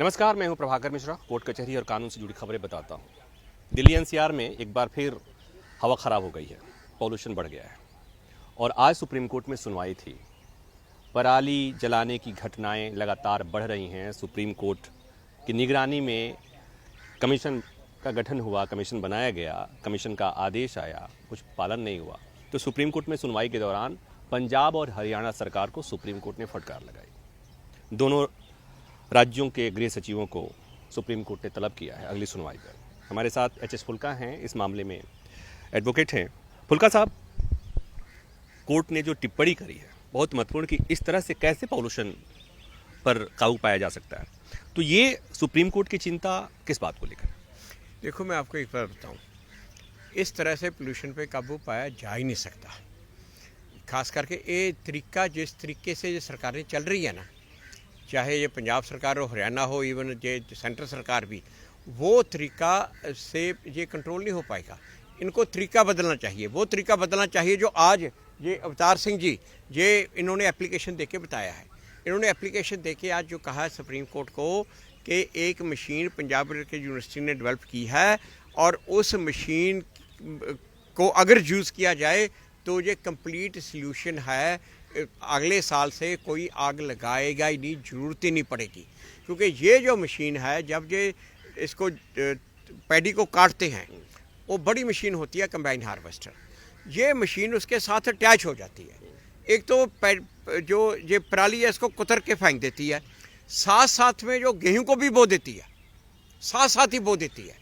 नमस्कार, मैं हूं प्रभाकर मिश्रा। कोर्ट कचहरी और कानून से जुड़ी खबरें बताता हूं। दिल्ली एनसीआर में एक बार फिर हवा खराब हो गई है, पॉल्यूशन बढ़ गया है और आज सुप्रीम कोर्ट में सुनवाई थी। पराली जलाने की घटनाएं लगातार बढ़ रही हैं। सुप्रीम कोर्ट की निगरानी में कमीशन का गठन हुआ, कमीशन बनाया गया, कमीशन का आदेश आया, कुछ पालन नहीं हुआ। तो सुप्रीम कोर्ट में सुनवाई के दौरान पंजाब और हरियाणा सरकार को सुप्रीम कोर्ट ने फटकार लगाई। दोनों राज्यों के गृह सचिवों को सुप्रीम कोर्ट ने तलब किया है अगली सुनवाई पर। हमारे साथ एच.एस. फुल्का हैं, इस मामले में एडवोकेट हैं। फुल्का साहब, कोर्ट ने जो टिप्पणी करी है बहुत महत्वपूर्ण कि इस तरह से कैसे पॉल्यूशन पर काबू पाया जा सकता है, तो ये सुप्रीम कोर्ट की चिंता किस बात को लेकर? देखो, मैं आपको एक बार बताऊं, इस तरह से पोल्यूशन पे काबू पाया जा ही नहीं सकता। खास करके ये तरीका जिस तरीके से ये सरकारें चल रही है ना, चाहे ये पंजाब सरकार हो, हरियाणा हो, इवन ये सेंट्रल सरकार भी, वो तरीका से ये कंट्रोल नहीं हो पाएगा। इनको तरीका बदलना चाहिए। वो तरीका बदलना चाहिए जो आज ये अवतार सिंह जी ये इन्होंने एप्लीकेशन देके बताया है। इन्होंने एप्लीकेशन देके आज जो कहा है सुप्रीम कोर्ट को कि एक मशीन पंजाब यूनिवर्सिटी ने डेवलप की है और उस मशीन को अगर यूज़ किया जाए तो ये कंप्लीट सल्यूशन है। अगले साल से कोई आग लगाएगा ही नहीं, ज़रूरत ही नहीं पड़ेगी। क्योंकि ये जो मशीन है, जब ये इसको पैडी को काटते हैं, वो बड़ी मशीन होती है कंबाइन हार्वेस्टर। ये मशीन उसके साथ अटैच हो जाती है। एक तो जो ये पराली है इसको कुतर के फेंक देती है, साथ साथ में जो गेहूं को भी बो देती है, साथ साथ ही बो देती है।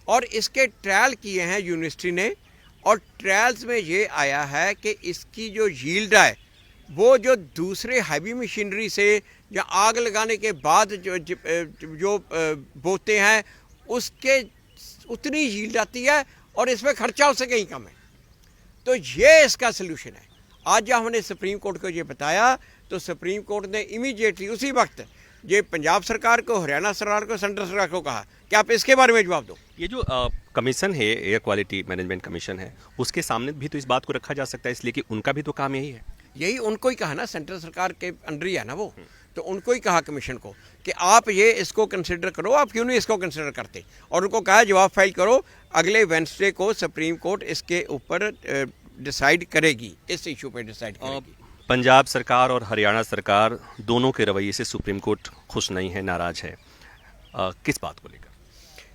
और इसके ट्रायल किए हैं यूनिवर्सिटी ने, और ट्रायल्स में ये आया है कि इसकी जो यील्ड है वो जो दूसरे हैवी मशीनरी से या आग लगाने के बाद जो बोते हैं उसके उतनी यील्ड आती है और इसमें खर्चा उससे कहीं कम है। तो ये इसका सलूशन है। आज जब हमने सुप्रीम कोर्ट को ये बताया तो सुप्रीम कोर्ट ने इमीडिएटली उसी वक्त ये पंजाब सरकार को, हरियाणा सरकार को, सेंट्रल सरकार को कहा कि आप इसके बारे में जवाब दो। ये जो कमीशन है, एयर क्वालिटी मैनेजमेंट कमीशन है, उसके सामने भी तो इस बात को रखा जा सकता है, इसलिए कि उनका भी तो काम यही है। यही उनको ही कहा ना, सेंट्रल सरकार के अंडर ही है ना वो, तो उनको ही कहा कमीशन को कि आप ये इसको कंसिडर करो। आप क्यों नहीं इसको कंसिडर करते? और उनको कहा जवाब फाइल करो। अगले वेडनेसडे को सुप्रीम कोर्ट इसके ऊपर डिसाइड करेगी, इस इशू पे डिसाइड करेगी। पंजाब सरकार और हरियाणा सरकार दोनों के रवैये से सुप्रीम कोर्ट खुश नहीं है, नाराज है। किस बात को लेकर?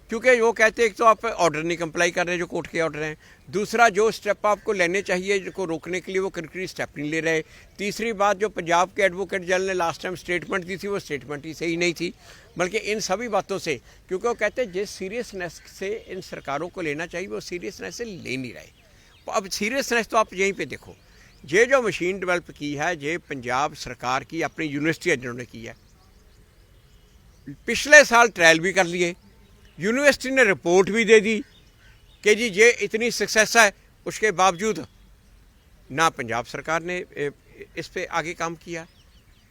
क्योंकि वो कहते हैं एक तो आप ऑर्डर नहीं कंप्लाई कर रहे जो कोर्ट के ऑर्डर हैं, दूसरा जो स्टेप आपको लेने चाहिए जिसको रोकने के लिए वो कंक्रीट स्टेप नहीं ले रहे, तीसरी बात जो पंजाब के एडवोकेट जनरल ने लास्ट टाइम स्टेटमेंट दी थी वो स्टेटमेंट ही सही नहीं थी। बल्कि इन सभी बातों से, क्योंकि वो कहते हैं जिस सीरियसनेस से इन सरकारों को लेना चाहिए वो सीरियसनेस से ले नहीं रहे। अब सीरियसनेस तो आप यहीं पर देखो, ये जो मशीन डेवलप की है ये पंजाब सरकार की अपनी यूनिवर्सिटी जिन्होंने की है। पिछले साल ट्रायल भी कर लिए, यूनिवर्सिटी ने रिपोर्ट भी दे दी कि जी ये इतनी सक्सेस है, उसके बावजूद ना पंजाब सरकार ने इस पे आगे काम किया,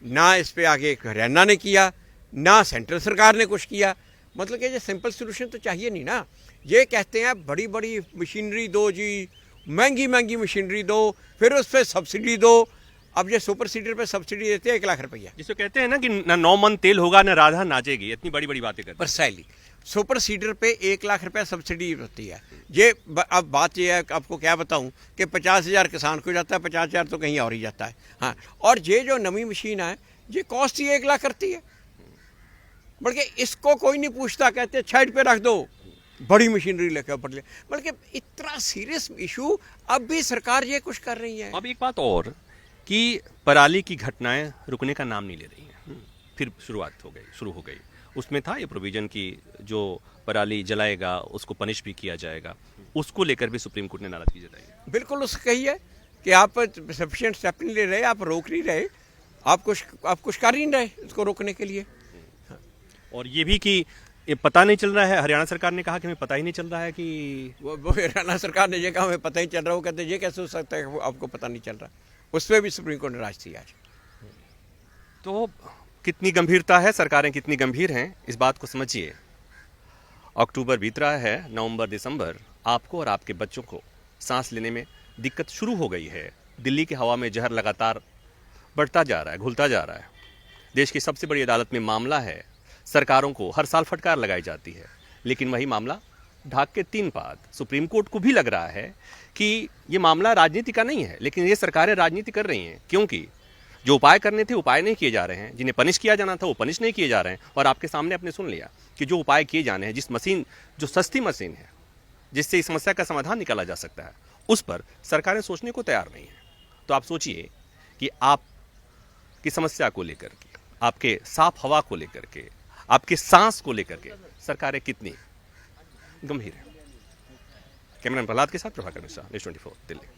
ना इस पे आगे हरियाणा ने किया, ना सेंट्रल सरकार ने कुछ किया। मतलब कि ये सिंपल सोल्यूशन तो चाहिए नहीं ना। ये कहते हैं बड़ी बड़ी मशीनरी दो जी, महंगी महंगी मशीनरी दो, फिर उस पर सब्सिडी दो। अब ये सुपर सीडर पे सब्सिडी देते हैं 1 लाख रुपया, जिसको कहते हैं ना कि ना 9 मन तेल होगा ना राधा नाचेगी, इतनी बड़ी बड़ी बातें करते हैं। परसैली सुपर सीडर पे 1 लाख रुपया सब्सिडी होती है। ये अब बात ये है, आपको क्या बताऊं कि 50,000 किसान को जाता है, 50,000 तो कहीं और ही जाता है। हाँ, और ये जो नवी मशीन है ये कॉस्ट ही 1 लाख करती है। बल्कि इसको कोई नहीं पूछता, कहते साइड पे रख दो, बड़ी मशीनरी लेकर ऊपर ले। बल्कि इतना सीरियस इशू, अब भी सरकार ये कुछ कर रही है। अब एक बात और कि पराली की घटनाएं रुकने का नाम नहीं ले रही हैं। फिर शुरू हो गई। उसमें था ये प्रोविजन की जो पराली जलाएगा उसको पनिश भी किया जाएगा, उसको लेकर भी सुप्रीम कोर्ट ने नाराजगी जताई है। बिल्कुल उससे कही है कि आप सफिशिएंट स्टेप नहीं ले रहे, आप रोक नहीं रहे, आप कुछ कर ही नहीं रहे इसको रोकने के लिए। और ये भी कि ये पता नहीं चल रहा है, हरियाणा सरकार ने कहा कि हमें पता ही नहीं चल रहा है कि वो हरियाणा सरकार ने ये कहा हमें पता ही चल रहा है। वो कहते ये कैसे हो सकता है आपको पता नहीं चल रहा? उस पर भी सुप्रीम कोर्ट नाराज थी आज। तो कितनी गंभीरता है, सरकारें कितनी गंभीर हैं, इस बात को समझिए। अक्टूबर बीत रहा है, नवंबर दिसंबर, आपको और आपके बच्चों को सांस लेने में दिक्कत शुरू हो गई है। दिल्ली की हवा में जहर लगातार बढ़ता जा रहा है, घुलता जा रहा है। देश की सबसे बड़ी अदालत में मामला है, सरकारों को हर साल फटकार लगाई जाती है, लेकिन वही मामला ढाक के 3 पात सुप्रीम कोर्ट को भी लग रहा है कि ये मामला राजनीति का नहीं है, लेकिन ये सरकारें राजनीति कर रही हैं, क्योंकि जो उपाय करने थे उपाय नहीं किए जा रहे हैं, जिन्हें पनिश किया जाना था वो पनिश नहीं किए जा रहे हैं। और आपके सामने आपने सुन लिया कि जो उपाय किए जाने हैं, जिस मशीन, जो सस्ती मशीन है जिससे इस समस्या का समाधान निकाला जा सकता है, उस पर सरकारें सोचने को तैयार नहीं है। तो आप सोचिए कि आपकी समस्या को लेकर के, आपके साफ हवा को लेकर के, आपके सांस को लेकर के सरकारें कितनी गंभीर है। कैमरामैन प्रहलाद के साथ प्रभाकर मिश्रा, न्यूज़ 24 दिल्ली।